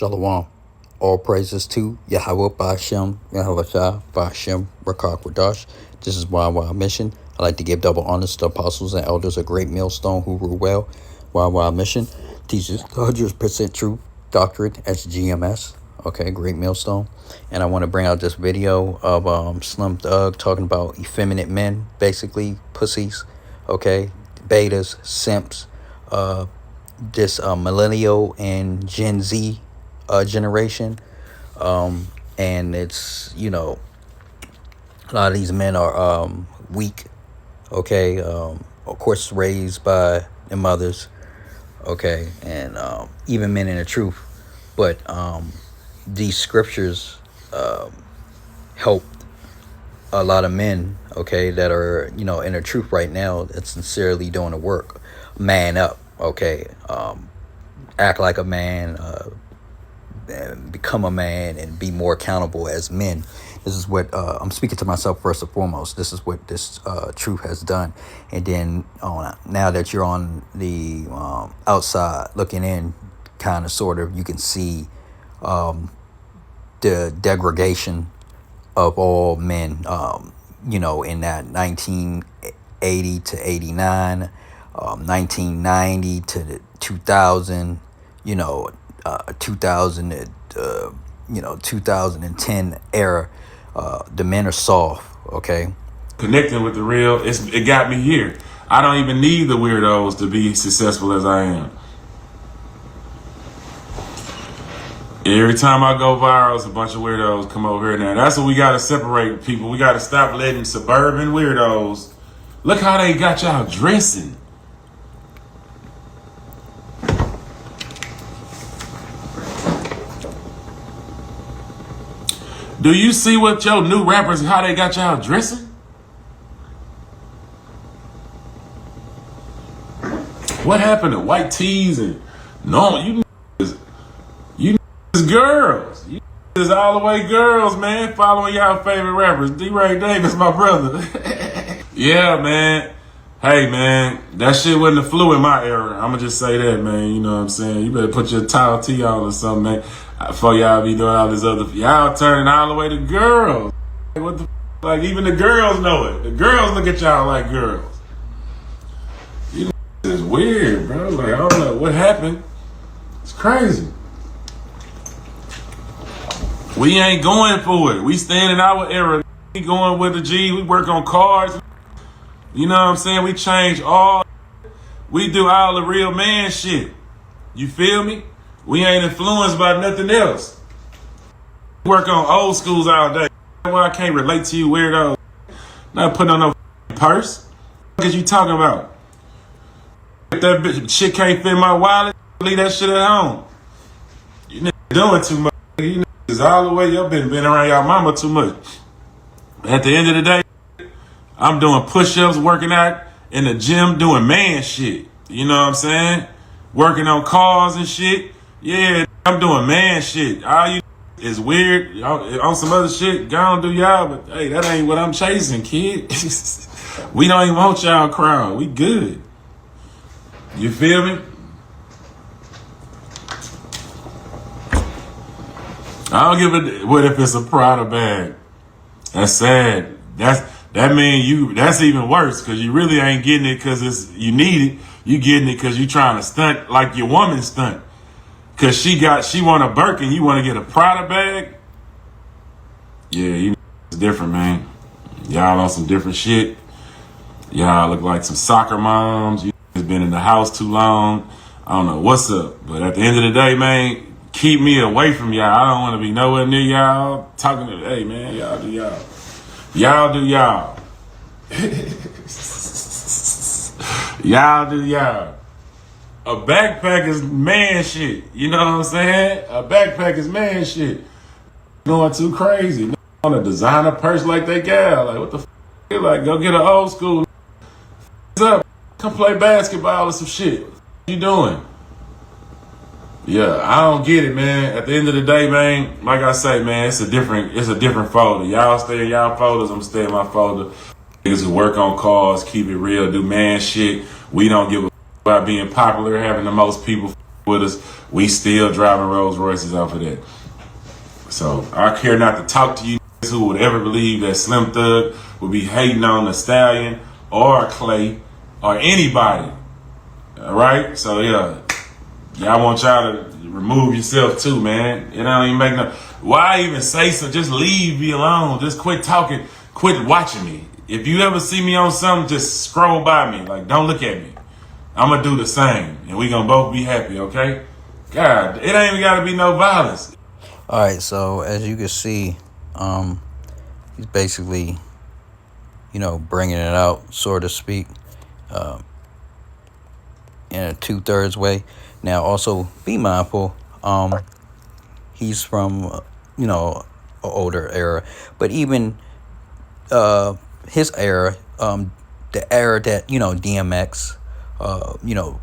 Shalom. All praises to Yahweh Ba'Shem, Yahweh Shah, Ba'Shem, Rakak Wadash. This is y&ymission. I like to give double honors to apostles and elders, a great millstone who rule well. y&ymission teaches 100% true doctrine as GMS. Okay, great millstone. And I want to bring out this video of Slim Thug talking about effeminate men, basically pussies. Okay, betas, simps, this millennial and Gen Z generation, and it's, a lot of these men are weak, okay, of course raised by their mothers, okay, and even men in the truth, but these scriptures help a lot of men, okay, that are, in the truth right now, that's sincerely doing the work. Man up, okay, act like a man, and become a man and be more accountable as men. This is what I'm speaking to myself first and foremost. This is what this truth has done. And then now that you're on the outside looking in, kind of sort of, you can see the degradation of all men, in that 1980 to 89, 1990 to the 2000, 2000 2010 era. The men are soft, okay? Connecting with the real, it got me here. I don't even need the weirdos to be successful as I am. Every time I go viral, it's a bunch of weirdos come over here now. That's what we got to separate people. We got to stop letting suburban weirdos. Look how they got y'all dressing. Do you see what your new rappers, how they got y'all dressing? What happened to white tees and normal? You girls. You is all the way girls, man. Following y'all favorite rappers. D-Ray Davis, my brother. Yeah, man. Hey, man, that shit wasn't the flu in my era. I'ma just say that, man. You know what I'm saying? You better put your towel tee on or something, man. Before y'all be doing all this other, y'all turning all the way to girls. What the, like, even the girls know it. The girls look at y'all like girls. You know, it's weird, bro. Like, I don't know what happened. It's crazy. We ain't going for it. We staying in our era. We going with the G. We work on cars. You know what I'm saying? We change all. We do all the real man shit. You feel me? We ain't influenced by nothing else. We work on old schools all day. Well, I can't relate to you weirdo. Not putting on no purse. What is you talking about? If that bitch shit can't fit in my wallet, leave that shit at home. You niggas doing too much. You niggas all the way up been around y'all mama too much. At the end of the day, I'm doing push-ups, working out in the gym, doing man shit. You know what I'm saying? Working on cars and shit. Yeah, I'm doing man shit. All you is weird. Y'all, on some other shit, go on do y'all, but hey, that ain't what I'm chasing, kid. We don't even want y'all crowd. We good. You feel me? I don't give a what if it's a Prada bag. That's sad. That mean that's even worse, because you really ain't getting it because you need it. You getting it because you trying to stunt like your woman stunt. Because she want a Birkin, you want to get a Prada bag? Yeah, it's different, man. Y'all on some different shit. Y'all look like some soccer moms. You been in the house too long. I don't know what's up. But at the end of the day, man, keep me away from y'all. I don't want to be nowhere near y'all. Talking to, hey, man, y'all do y'all. Y'all do y'all. Y'all do y'all. A backpack is man shit. You know what I'm saying? A backpack is man shit. Going too crazy. On a designer purse like they got. Like, what the f***? Like, go get an old school. What's up? Come play basketball or some shit. What you doing? Yeah, I don't get it, man. At the end of the day, man, like I say, man, it's a different folder. Y'all stay in y'all folders, I'm staying in my folder. Niggas who work on cars, keep it real, do man shit. We don't give a about being popular, having the most people with us, we still driving Rolls Royces off of that. So I care not to talk to you who would ever believe that Slim Thug would be hating on the Stallion or Clay or anybody. All right, so yeah, I want y'all to remove yourself too, man. It don't even make no. Why even say so? Just leave me alone. Just quit talking. Quit watching me. If you ever see me on something, just scroll by me. Like, don't look at me. I'm gonna do the same, and we gonna both be happy, okay? God, it ain't even gotta be no violence. All right, so as you can see, he's basically, bringing it out, so to speak, in a 2/3 way. Now, also be mindful. He's from, an older era, but even his era, the era that DMX,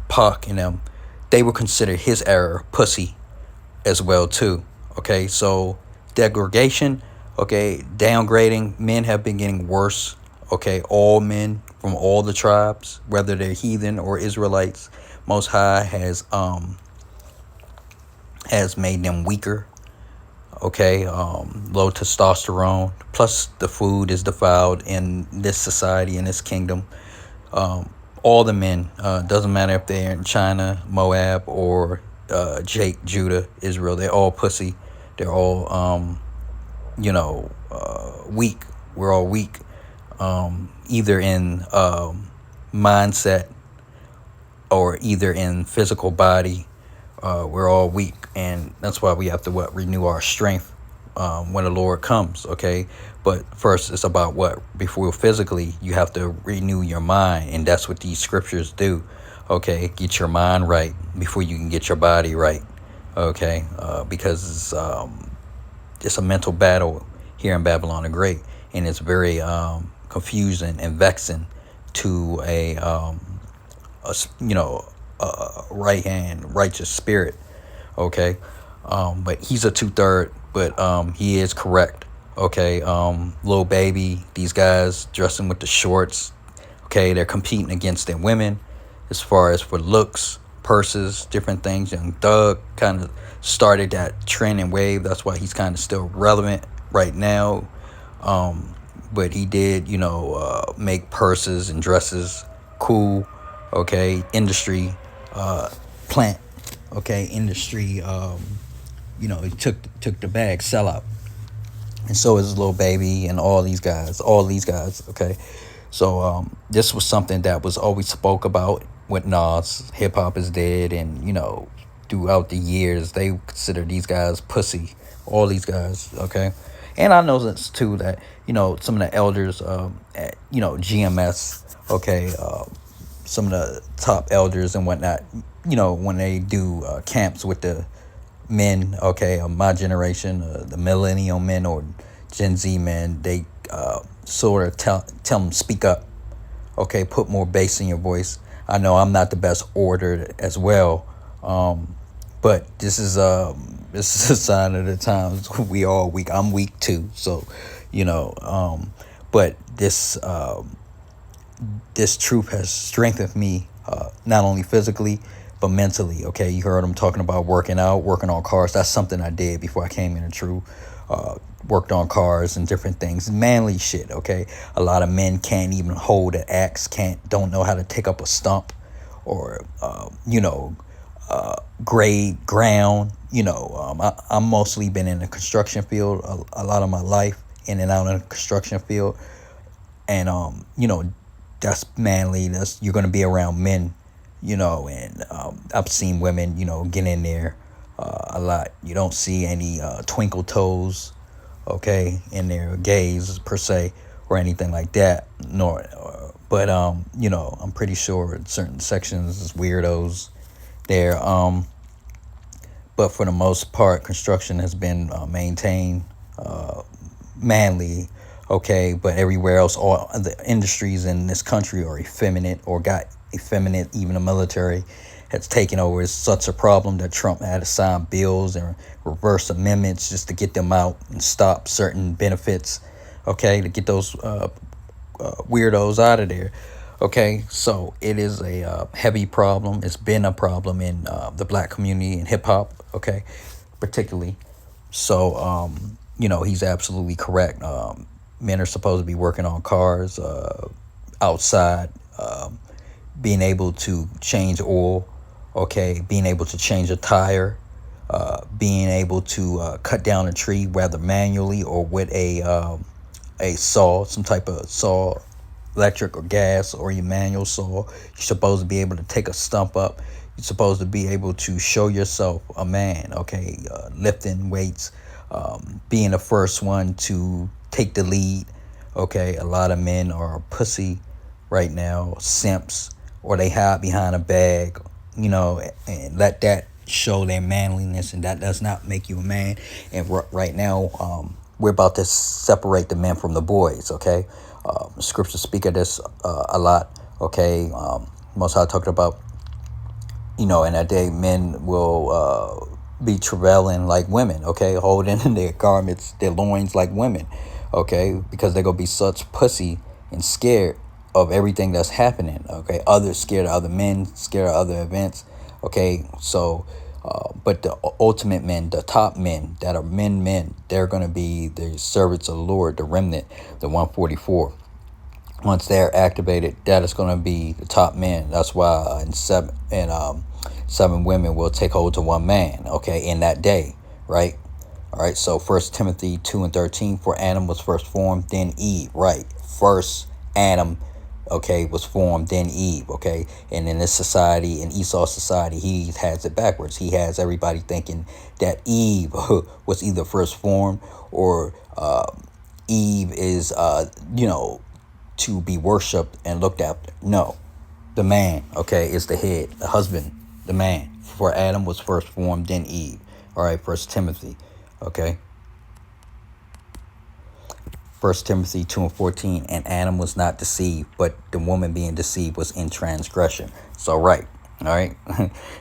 Pac and them, they were considered his era pussy as well too. Okay, so degradation, okay, downgrading. Men have been getting worse. Okay, all men from all the tribes, whether they're heathen or Israelites, Most High has made them weaker. Okay, low testosterone. Plus, the food is defiled in this society, in this kingdom. All the men, doesn't matter if they're in China, Moab, or Jake, Judah, Israel, they're all pussy. They're all, weak. We're all weak, either in mindset or either in physical body. We're all weak, and that's why we have to renew our strength when the Lord comes. Okay, but first it's about before physically you have to renew your mind, and that's what these scriptures do. Okay, get your mind right before you can get your body right. Okay, because it's a mental battle here in Babylon the Great, and it's very confusing and vexing to a right hand righteous spirit. Okay, but he's a 2/3, but he is correct. Okay, Lil Baby, these guys dressing with the shorts. Okay, they're competing against their women as far as for looks, purses, different things. Young Thug kind of started that trend and wave. That's why he's kind of still relevant right now. But he did, make purses and dresses cool. Okay, industry, plant. Okay, industry. He took the bag, sellout, and so is Lil Baby and all these guys. Okay, so this was something that was always spoke about with Nas. Hip hop is dead, and throughout the years they consider these guys pussy. All these guys. Okay, and I know this too that some of the elders at GMS. Okay. Some of the top elders and whatnot, when they do camps with the men, okay, of my generation, the millennial men or Gen Z men, they sort of tell them speak up, okay, put more bass in your voice. I know I'm not the best orator as well, but this is a sign of the times. We all weak. I'm weak too, so but this truth has strengthened me, not only physically, but mentally. Okay, you heard him talking about working out, working on cars. That's something I did before I came into truth. Worked on cars and different things, manly shit. Okay, a lot of men can't even hold an axe, don't know how to take up a stump, or grade ground. I'm mostly been in the construction field a lot of my life, in and out of the construction field, and that's manly. You're going to be around men, and I've seen women, get in there a lot. You don't see any twinkle toes, okay, in their gays per se or anything like that. But I'm pretty sure in certain sections is weirdos there. But for the most part, construction has been maintained manly. Okay, but everywhere else, all the industries in this country are effeminate or got effeminate. Even the military has taken over. It's such a problem that Trump had to sign bills and reverse amendments just to get them out and stop certain benefits. Okay, to get those weirdos out of there. Okay, so it is a heavy problem. It's been a problem in the black community and hip hop. Okay, particularly. So he's absolutely correct. Men are supposed to be working on cars, outside, being able to change oil. Okay, being able to change a tire, being able to cut down a tree, whether manually or with a saw, some type of saw, electric or gas, or your manual saw. You're supposed to be able to take a stump up. You're supposed to be able to show yourself a man, okay? Lifting weights, being the first one to take the lead, okay? A lot of men are pussy right now, simps, or they hide behind a bag, and let that show their manliness, and that does not make you a man. And right now, we're about to separate the men from the boys, okay? Scriptures speak of this a lot, okay? Most High talked about, in that day, men will be travailing like women, okay? Holding in their garments, their loins like women, okay? Because they're going to be such pussy and scared of everything that's happening, okay? Others scared of other men, scared of other events, okay? So, but the ultimate men, the top men that are men, they're going to be the servants of the Lord, the remnant, the 144. Once they're activated, that is going to be the top men. That's why seven women will take hold to one man, okay, in that day, right? All right, so 1 Timothy 2:13, for Adam was first formed, then Eve, right? First Adam, okay, was formed, then Eve, okay? And in this society, in Esau's society, he has it backwards. He has everybody thinking that Eve was either first formed or Eve is, to be worshipped and looked after. No, the man, okay, is the head, the husband, the man. For Adam was first formed, then Eve. All right, 1 Timothy, okay? 1 Timothy 2:14, and Adam was not deceived, but the woman being deceived was in transgression. So, right, all right?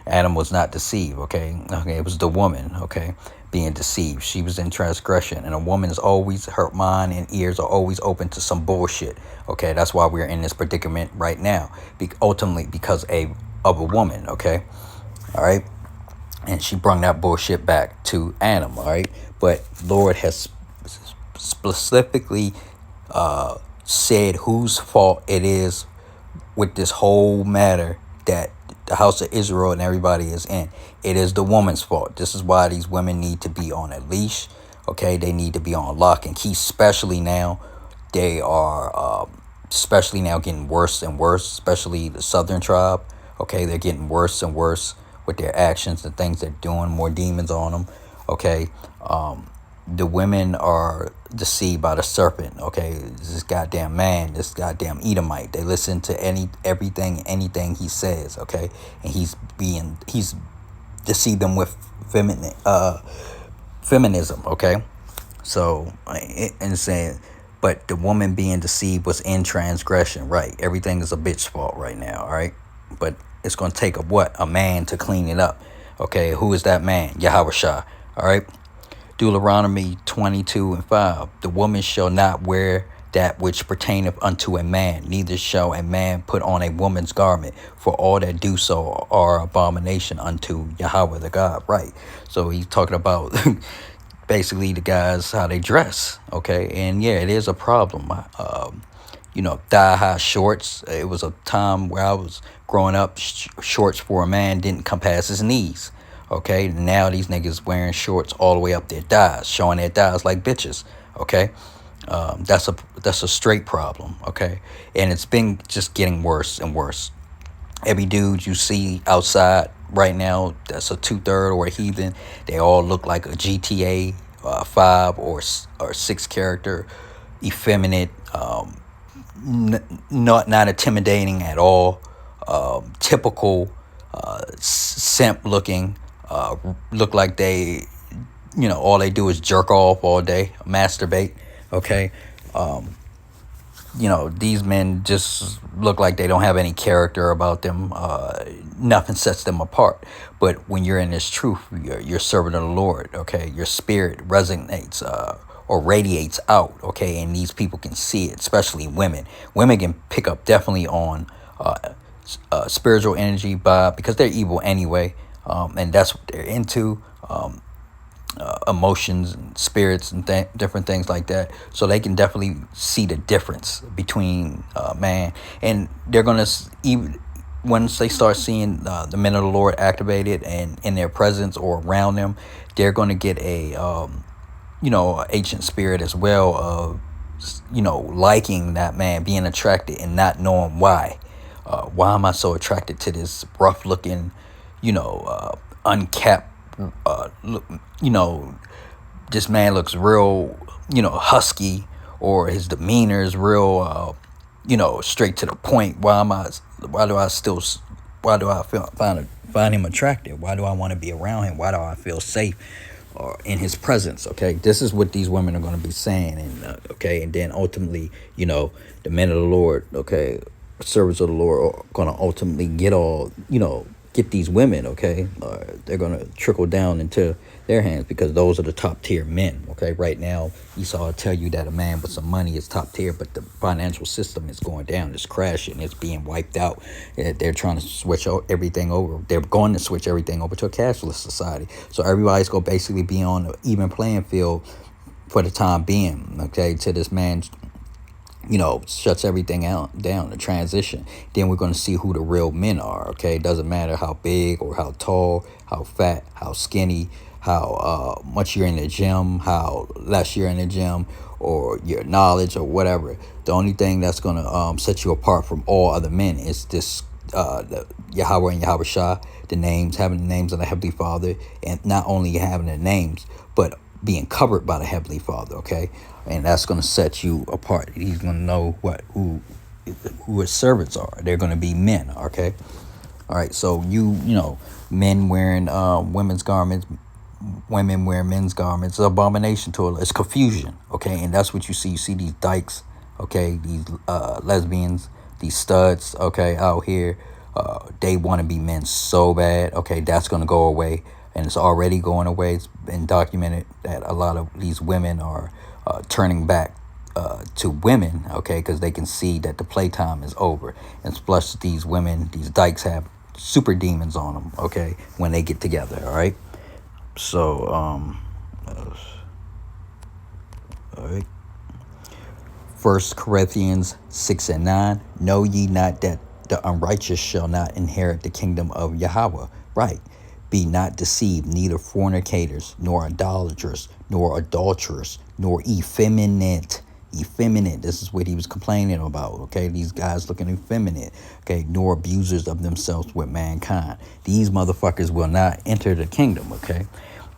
Adam was not deceived, okay? Okay, it was the woman, okay, being deceived. She was in transgression, and a woman is always, her mind and ears are always open to some bullshit, okay? That's why we're in this predicament right now, ultimately because of a woman, okay? All right? And she brought that bullshit back to Adam, all right? But Lord has specifically said whose fault it is with this whole matter that the house of Israel and everybody is in. It is the woman's fault. This is why these women need to be on a leash, okay? They need to be on lock and key, especially now. They are especially now getting worse and worse, especially the southern tribe, okay? They're getting worse and worse with their actions and things they're doing, more demons on them, okay? The women are deceived by the serpent, okay? This goddamn man, this goddamn Edomite. They listen to anything he says, okay? And he's deceived them with feminism, okay? So, and saying, but the woman being deceived was in transgression, right? Everything is a bitch's fault right now, all right? But it's going to take a man to clean it up, okay? Who is that man? Yahweh Shah, all right? Deuteronomy 22:5, the woman shall not wear that which pertaineth unto a man, neither shall a man put on a woman's garment, for all that do so are abomination unto Yahweh the God, right? So he's talking about basically the guys, how they dress, okay? And yeah, it is a problem. Thigh-high shorts. It was a time where I was growing up, shorts for a man didn't come past his knees. Okay, now these niggas wearing shorts all the way up their thighs, showing their thighs like bitches. Okay, that's a straight problem. Okay, and it's been just getting worse and worse. Every dude you see outside right now that's a 2/3 or a heathen, they all look like a GTA 5 or 6 character, effeminate, not intimidating at all, typical simp looking. Look like they, all they do is jerk off all day, masturbate, okay? these men just look like they don't have any character about them. Nothing sets them apart. But when you're in this truth, you're serving the Lord, okay? Your spirit resonates or radiates out, okay? And these people can see it, especially women. Women can pick up definitely on spiritual energy because they're evil anyway, and that's what they're into. Emotions and spirits and different things like that, so they can definitely see the difference between man, and they're gonna even once they start seeing the men of the Lord activated and in their presence or around them, they're gonna get a ancient spirit as well of liking that man, being attracted and not knowing why. Why am I so attracted to this rough looking, uncapped, this man looks real, husky, or his demeanor is real, straight to the point. Why do I find him attractive? Why do I want to be around him? Why do I feel safe or in his presence? Okay, this is what these women are going to be saying, and then ultimately, the men of the Lord, okay, servants of the Lord are going to ultimately get these women, okay? They're going to trickle down into their hands because those are the top tier men, okay? Right now, Esau will tell you that a man with some money is top tier, but the financial system is going down. It's crashing. It's being wiped out. They're trying to switch everything over. They're going to switch everything over to a cashless society. So everybody's going to basically be on an even playing field for the time being, okay, to this man's shuts everything down, the transition. Then we're going to see who the real men are, okay? It doesn't matter how big or how tall, how fat, how skinny, how much you're in the gym, how less you're in the gym, or your knowledge or whatever. The only thing that's going to set you apart from all other men is this the Yahweh and Yahweh Shah, having the names of the Heavenly Father, and not only having the names, but being covered by the Heavenly Father, okay? And that's going to set you apart. He's going to know who his servants are. They're going to be men, okay? All right, so men wearing women's garments, women wearing men's garments, it's an abomination to it. It's confusion, okay? And that's what you see. You see these dykes, okay? These lesbians, these studs, okay, out here. They want to be men so bad, okay? That's going to go away. And it's already going away. It's been documented that a lot of these women are turning back to women, okay, because they can see that the playtime is over. And plus, these women, these dykes have super demons on them, okay, when they get together, all right? So, all right. 1 Corinthians 6:9, know ye not that the unrighteous shall not inherit the kingdom of Yahweh, right? Be not deceived, neither fornicators, nor idolaters, nor adulterers, nor effeminate. Effeminate, this is what he was complaining about, okay? These guys looking effeminate, okay? Nor abusers of themselves with mankind. These motherfuckers will not enter the kingdom, okay?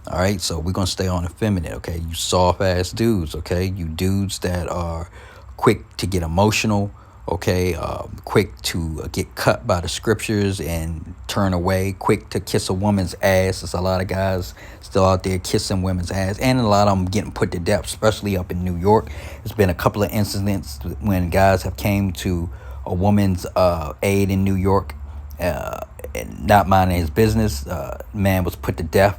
All right, so we're going to stay on effeminate, okay? You soft-ass dudes, okay? You dudes that are quick to get emotional, okay, quick to get cut by the scriptures and turn away, quick to kiss a woman's ass. There's a lot of guys still out there kissing women's ass, and a lot of them getting put to death, especially up in New York. There's been a couple of incidents when guys have came to a woman's aid in New York, and not minding his business. Man was put to death.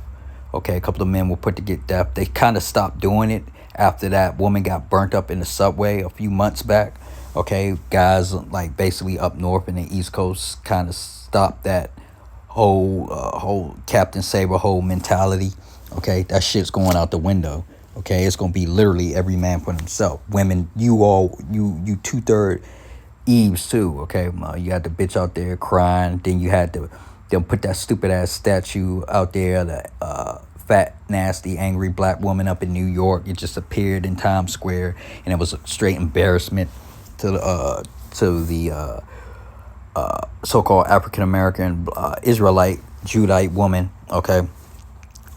Okay, a couple of men were put to get death. They kind of stopped doing it after that woman got burnt up in the subway a few months back. Okay, guys like basically up north in the East Coast kind of stopped that whole Captain Saber whole mentality. Okay, that shit's going out the window. Okay, it's gonna be literally every man for himself. Women, you 2/3 Eves too. Okay, you had the bitch out there crying. Then you had them put that stupid ass statue out there, the fat, nasty, angry black woman up in New York. It just appeared in Times Square, and it was a straight embarrassment to the so-called African American Israelite Judite woman. Okay,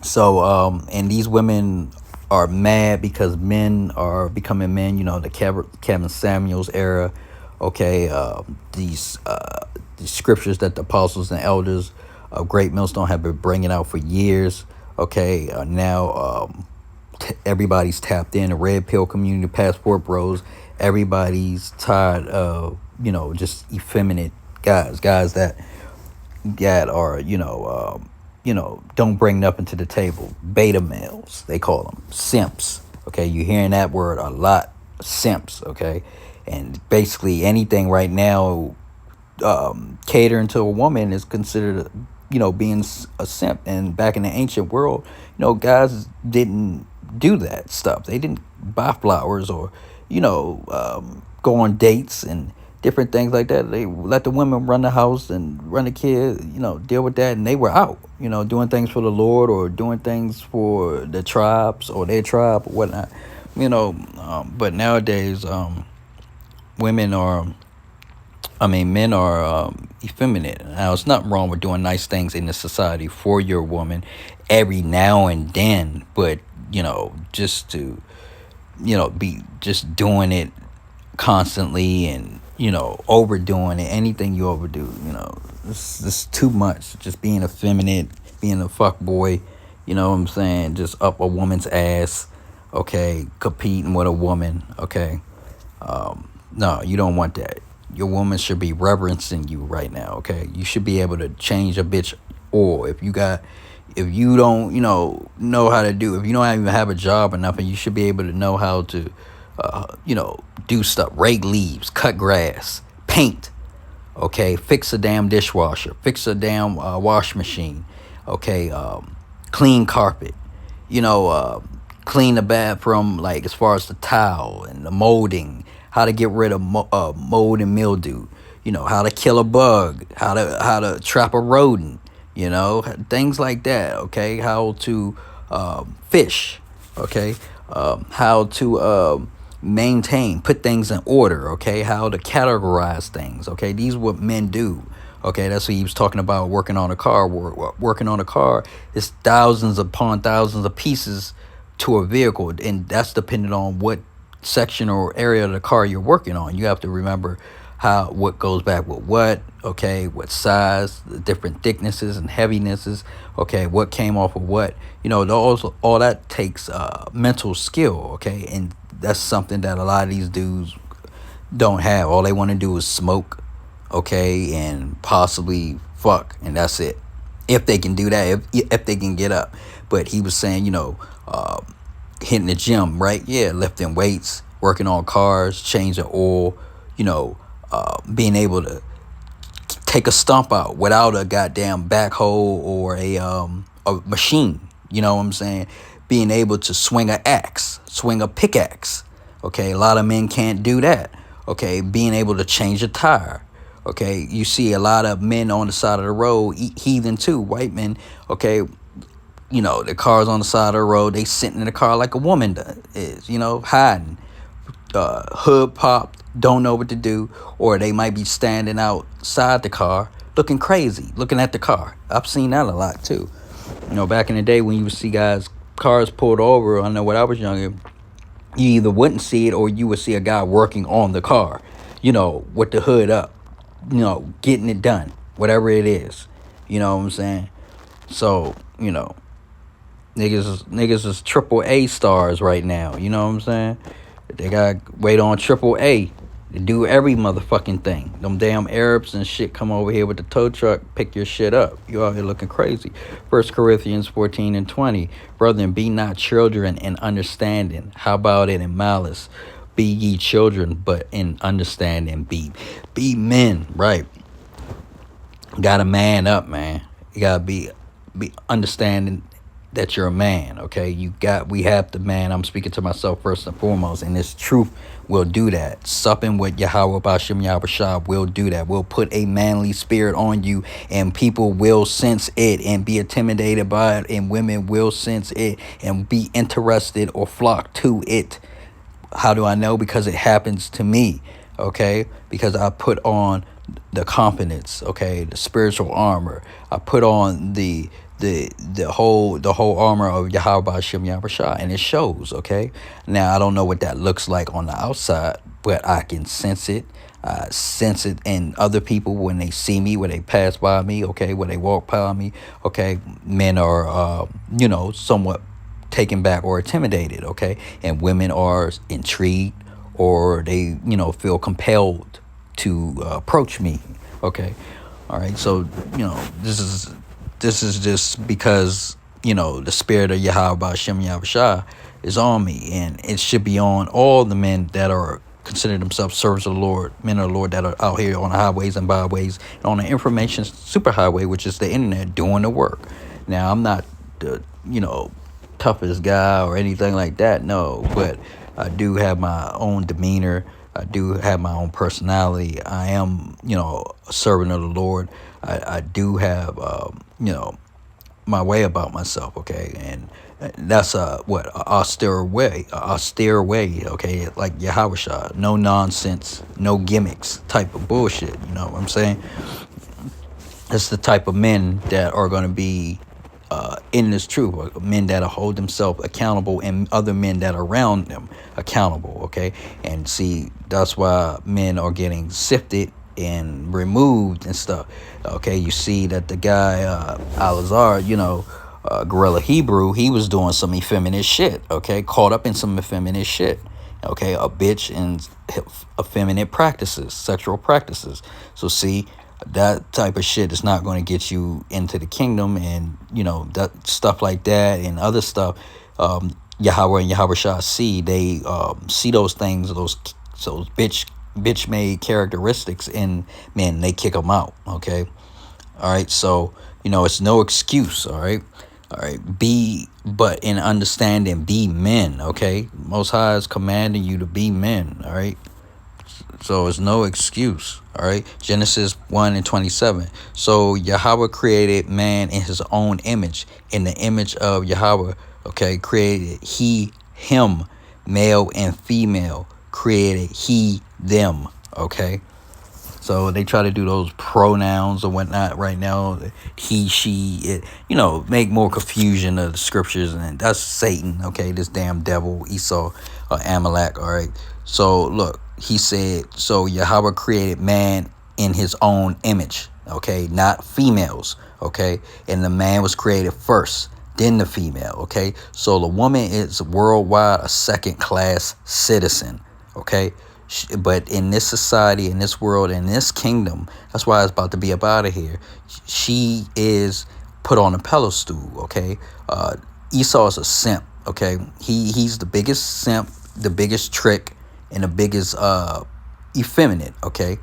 so and these women are mad because men are becoming men. The Kevin Samuels era. Okay, these scriptures that the apostles and elders of Great Millstone have been bringing out for years. Okay, now everybody's tapped in. The red pill community, passport bros. Everybody's tired of, just effeminate guys that are, don't bring nothing to the table. Beta males, they call them simps. Okay, you're hearing that word a lot, simps. Okay, and basically anything right now catering to a woman is considered, being a simp. And back in the ancient world, guys didn't do that stuff. They didn't buy flowers or, go on dates and different things like that. They let the women run the house and run the kid, deal with that. And they were out, doing things for the Lord or doing things for the tribes or their tribe or whatnot, but nowadays, women are, men are effeminate. Now, it's nothing wrong with doing nice things in the society for your woman every now and then, but, just to, be just doing it constantly and, overdoing it. Anything you overdo, it's too much. Just being effeminate, being a fuck boy, you know what I'm saying? Just up a woman's ass, okay, competing with a woman, okay? No, you don't want that. Your woman should be reverencing you right now, okay? You should be able to change a bitch, or if you don't, know how to do, if you don't even have a job or nothing, you should be able to know how to, do stuff, rake leaves, cut grass, paint, okay? Fix a damn dishwasher, fix a damn wash machine, okay? Clean carpet, clean the bathroom, like as far as the tile and the molding, how to get rid of mold and mildew, how to kill a bug, how to trap a rodent, things like that, okay? How to fish, okay? How to maintain, put things in order, okay? How to categorize things, okay? These are what men do, okay? That's what he was talking about, working on a car. Working on a car is thousands upon thousands of pieces to a vehicle, and that's dependent on what section or area of the car you're working on. You have to remember what goes back with what, okay, what size, the different thicknesses and heavinesses, okay, what came off of what, all that takes mental skill, okay? And that's something that a lot of these dudes don't have. All they want to do is smoke, okay, and possibly fuck, and that's it. If they can do that, if they can get up. But he was saying, hitting the gym, right? Yeah, lifting weights, working on cars, changing oil, being able to take a stump out without a goddamn backhoe or a machine. You know what I'm saying? Being able to swing an axe, swing a pickaxe. Okay, a lot of men can't do that. Okay, being able to change a tire. Okay, you see a lot of men on the side of the road, heathen too, white men. Okay, the cars on the side of the road, they sitting in the car like a woman is, hiding, hood popped, don't know what to do, or they might be standing outside the car looking crazy, looking at the car. I've seen that a lot too. Back in the day when you would see cars pulled over, I know when I was younger, you either wouldn't see it or you would see a guy working on the car, with the hood up, getting it done, whatever it is. You know what I'm saying? So, niggas is triple A stars right now. You know what I'm saying? They got wait on triple A to do every motherfucking thing. Them damn Arabs and shit come over here with the tow truck, pick your shit up. You out here looking crazy. 1 Corinthians 14:20. Brethren, be not children in understanding. How about it in malice? Be ye children, but in understanding be men, right? Gotta man up, man. You gotta be understanding that you're a man, okay? We have to man. I'm speaking to myself first and foremost, and this truth will do that. Supping with Yahweh Bashim Yahushua will do that. Will put a manly spirit on you, and people will sense it and be intimidated by it, and women will sense it and be interested or flock to it. How do I know? Because it happens to me, okay? Because I put on the confidence, okay, the spiritual armor. I put on the whole armor of Yahweh Shem Yahushua, and it shows, okay? Now, I don't know what that looks like on the outside, but I can sense it. I sense it in other people when they see me, when they pass by me, okay, when they walk by me, okay? Men are, somewhat taken back or intimidated, okay? And women are intrigued, or they, feel compelled to approach me, okay? All right, so, this is just because, the spirit of Yahweh Hashem Yahushua is on me, and it should be on all the men that are consider themselves servants of the Lord, men of the Lord, that are out here on the highways and byways and on the information superhighway, which is the internet, doing the work. Now, I'm not the, toughest guy or anything like that, no, but I do have my own demeanor. I do have my own personality. I am, a servant of the Lord. I do have, my way about myself, okay? And that's an austere way, okay? Like Yahushua, no nonsense, no gimmicks type of bullshit, you know what I'm saying? It's the type of men that are going to be in this truth, men that hold themselves accountable and other men that are around them accountable, okay? And see, that's why men are getting sifted and removed and stuff, okay? You see that the guy, Alazar, Gorilla Hebrew, he was doing some effeminate shit, okay? Caught up in some effeminate shit, okay? A bitch and effeminate practices, sexual practices. So see, that type of shit is not going to get you into the kingdom, and that stuff like that and other stuff. Yahweh and Yahweh Shah see, they see those things, those bitch made characteristics in men. They kick them out. Okay, all right. So it's no excuse. All right. But in understanding, be men. Okay, Most High is commanding you to be men. All right. So it's no excuse, all right? Genesis 1:27. So Yahweh created man in his own image. In the image of Yahweh, okay, created he, him, male and female, created he, them, okay? So they try to do those pronouns or whatnot right now. He, she, it, make more confusion of the scriptures. And that's Satan, okay? This damn devil, Esau, Amalek, all right? So look, he said, so Yahweh created man in his own image, okay? Not females, okay? And the man was created first, then the female, okay? So the woman is worldwide a second-class citizen, okay? But in this society, in this world, in this kingdom, that's why it's about to be up out of here. She is put on a pedestal, okay? Esau is a simp, okay? He's the biggest simp, the biggest trick, and the biggest effeminate, okay?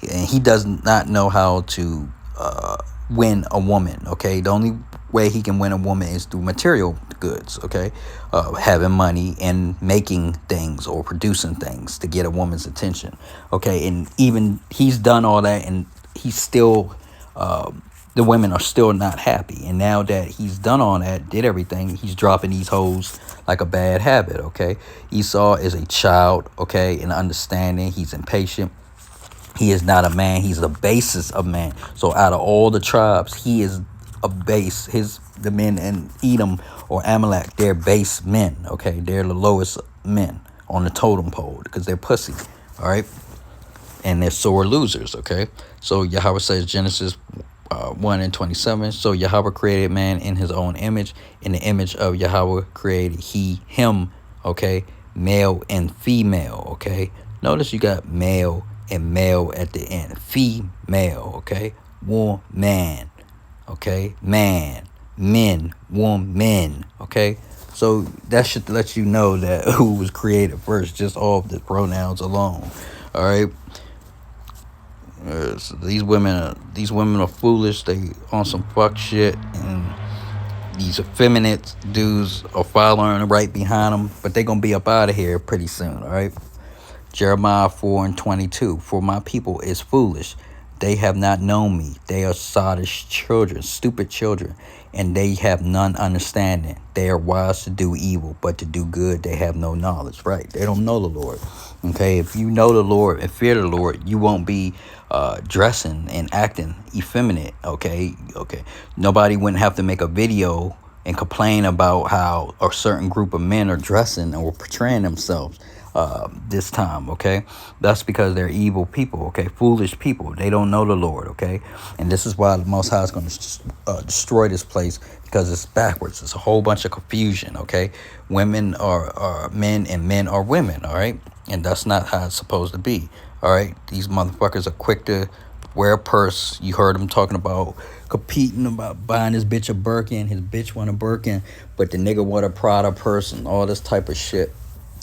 And he does not know how to win a woman, okay? The only way he can win a woman is through material goods, okay? Having money and making things or producing things to get a woman's attention, okay? And even he's done all that, and he's still, the women are still not happy. And now that he's done all that, did everything, he's dropping these hoes like a bad habit, okay? Esau is a child, okay, in understanding. He's impatient. He is not a man. He's the basis of man. So out of all the tribes, he is a base. The men in Edom or Amalek, they're base men, okay? They're the lowest men on the totem pole because they're pussy, all right? And they're sore losers, okay? So Yahweh says, Genesis 1:27. So Yahweh created man in his own image. In the image of Yahweh created he, him, okay? Male and female, okay? Notice you got male and male at the end. Female, okay? Woman, okay? Man, men, woman, okay? So that should let you know that who was created first, just off the pronouns alone, all right? So these women are foolish. They on some fuck shit, and these effeminate dudes are following right behind them. But they gonna be up out of here pretty soon. All right. Jeremiah 4:22. For my people is foolish. They have not known me. They are sottish children, stupid children, and they have none understanding. They are wise to do evil, but to do good they have no knowledge. Right? They don't know the Lord. Okay, if you know the Lord and fear the Lord, you won't be dressing and acting effeminate. Okay. Nobody wouldn't have to make a video and complain about how a certain group of men are dressing or portraying themselves this time. Okay, that's because they're evil people. Okay, foolish people. They don't know the Lord. Okay, and this is why the Most High is going to destroy this place, because it's backwards. It's a whole bunch of confusion, okay? Women are men and men are women, all right? And that's not how it's supposed to be, all right? These motherfuckers are quick to wear a purse. You heard them talking about competing about buying his bitch a Birkin. His bitch want a Birkin, but the nigga want a Prada purse and all this type of shit,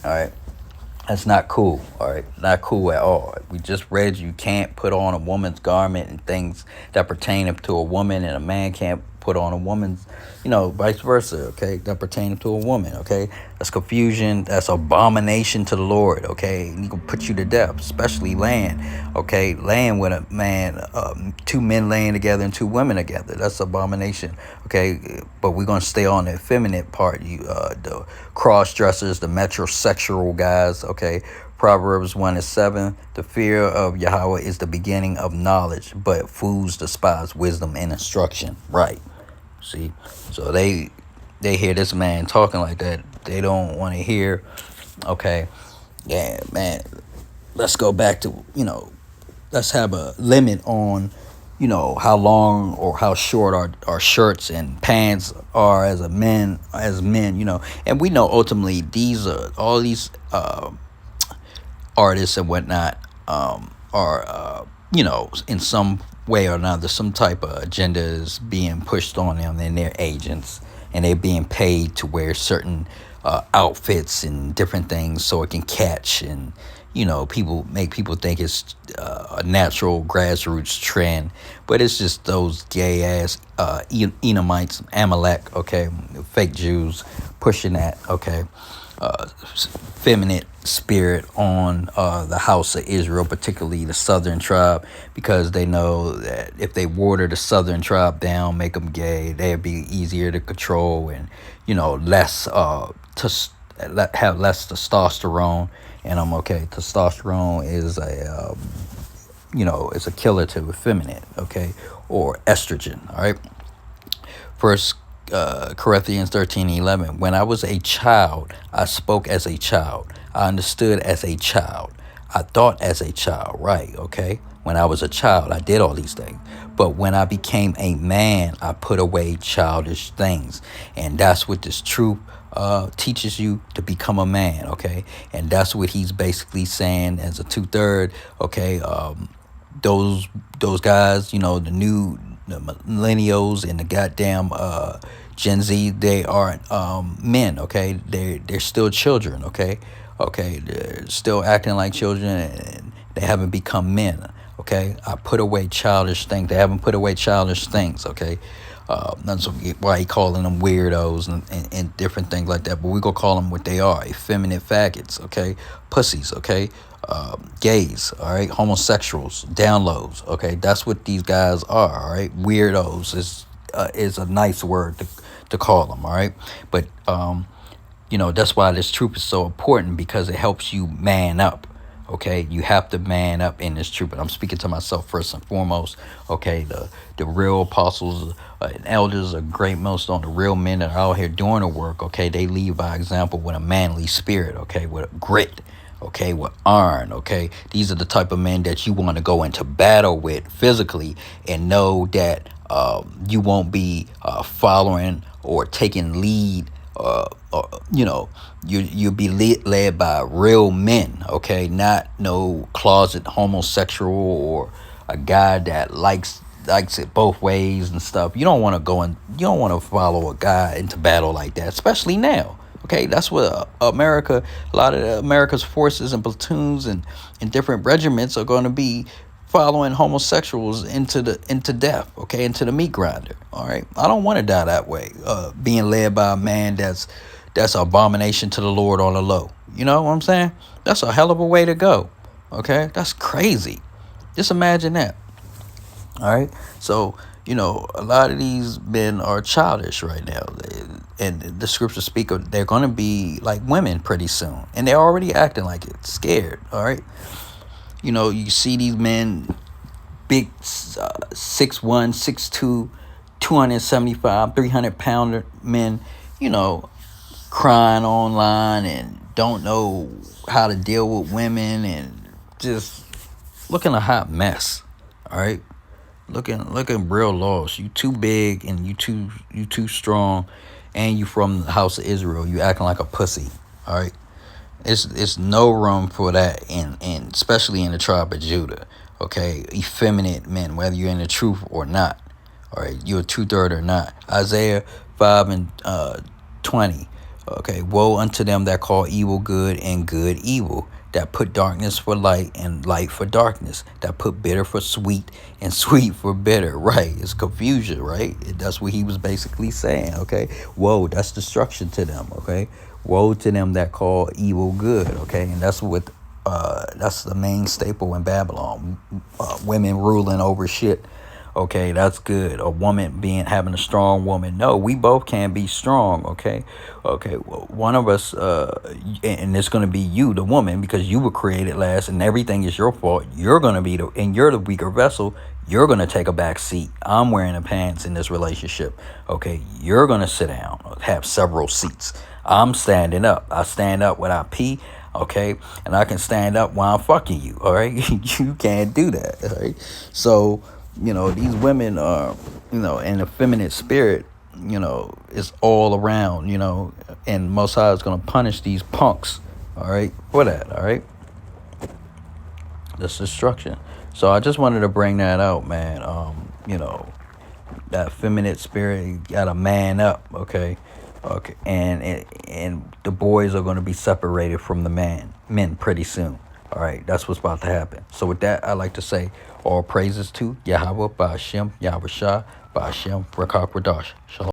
all right? That's not cool, all right? Not cool at all. We just read you can't put on a woman's garment and things that pertain to a woman, and a man can't put on a woman's, vice versa, okay? That pertain to a woman, okay? That's confusion. That's abomination to the Lord, okay? And he can put you to death, especially laying, okay? Laying with a man, two men laying together and two women together. That's abomination, okay? But we're going to stay on the effeminate part, the cross-dressers, the metrosexual guys, okay? Proverbs 1:7, the fear of Yahweh is the beginning of knowledge, but fools despise wisdom and instruction. Right. See? So they hear this man talking like that. They don't want to hear, okay, yeah, man, let's go back to, let's have a limit on, how long or how short our shirts and pants are as men, and we know ultimately these are all these artists and whatnot are in some way or another, some type of agenda is being pushed on them and their agents, and they're being paid to wear certain outfits and different things so it can catch, and people think it's a natural grassroots trend, but it's just those gay ass Edomites, Amalek, okay, fake Jews pushing that, okay, feminine spirit on the house of Israel, particularly the southern tribe, because they know that if they water the southern tribe down, make them gay, they'd be easier to control, and less have less testosterone. And I'm okay. Testosterone is it's a killer to effeminate, okay, or estrogen. All right. First Corinthians 13:11. When I was a child, I spoke as a child. I understood as a child. I thought as a child. Right. Okay. When I was a child, I did all these things. But when I became a man, I put away childish things. And that's what this truth teaches you, to become a man, okay? And that's what he's basically saying as a 2/3, okay? Those guys, the millennials and the goddamn Gen Z, they aren't men, okay? They're still children, okay? Okay, they're still acting like children, and they haven't become men, okay? I put away childish things. They haven't put away childish things, okay? That's why he calling them weirdos and different things like that. But we gonna call them what they are: effeminate faggots, okay? Pussies, okay? Gays, all right? Homosexuals, downloads, okay? That's what these guys are, all right? Weirdos is a nice word to call them, all right? But that's why this truth is so important, because it helps you man up. Okay, you have to man up in this truth. But I'm speaking to myself first and foremost. Okay, the real apostles and elders are great millstone. The real men that are out here doing the work. Okay, they lead by example with a manly spirit. Okay, with grit. Okay, with iron. Okay, these are the type of men that you want to go into battle with physically, and know that you won't be following or taking lead. You'll be led by real men, okay? Not no closet homosexual or a guy that likes it both ways and stuff. You don't want to follow a guy into battle like that, especially now. Okay, that's what a lot of America's forces and platoons and different regiments are going to be following homosexuals into death, okay, into the meat grinder. All right, I don't want to die that way, being led by a man that's an abomination to the Lord on the low. You know what I'm saying? That's a hell of a way to go. Okay, that's crazy. Just imagine that. All right, so a lot of these men are childish right now, and the scriptures speak of they're going to be like women pretty soon, and they're already acting like it, scared. All right. You see these men, big 6'1", 6'2", 275, 300-pounder men, crying online and don't know how to deal with women and just looking a hot mess, all right? looking real lost. You too big and you too strong, and you from the house of Israel. You acting like a pussy. All right. It's no room for that in especially in the tribe of Judah. Okay, effeminate men, whether you're in the truth or not. All right, you're a two-third or not. Isaiah 5:20. Okay, woe unto them that call evil good and good evil, that put darkness for light and light for darkness, that put bitter for sweet and sweet for bitter. Right, it's confusion, right? That's what he was basically saying. Okay, woe, that's destruction to them. Okay, woe to them that call evil good. Okay, and that's what that's the main staple in Babylon. Women ruling over shit. Okay, that's good. A woman having a strong woman. No, we both can be strong. Okay, well, one of us, and it's gonna be you, the woman, because you were created last, and everything is your fault. You're gonna be and you're the weaker vessel. You're gonna take a back seat. I'm wearing the pants in this relationship. Okay, you're gonna sit down, have several seats. I'm standing up. I stand up when I pee. Okay, and I can stand up while I'm fucking you. All right, you can't do that. All right, so. These women are, an effeminate spirit, is all around, and Most High is going to punish these punks, all right, for that, all right? That's destruction. So I just wanted to bring that out, man. That effeminate spirit, you got to man up, okay? Okay, and the boys are going to be separated from the men pretty soon. All right, that's what's about to happen. So with that, I like to say all praises to Yahweh, Ba'ashem, Yahweh Shah, Ba'ashem, Rakak Radash. Shalom.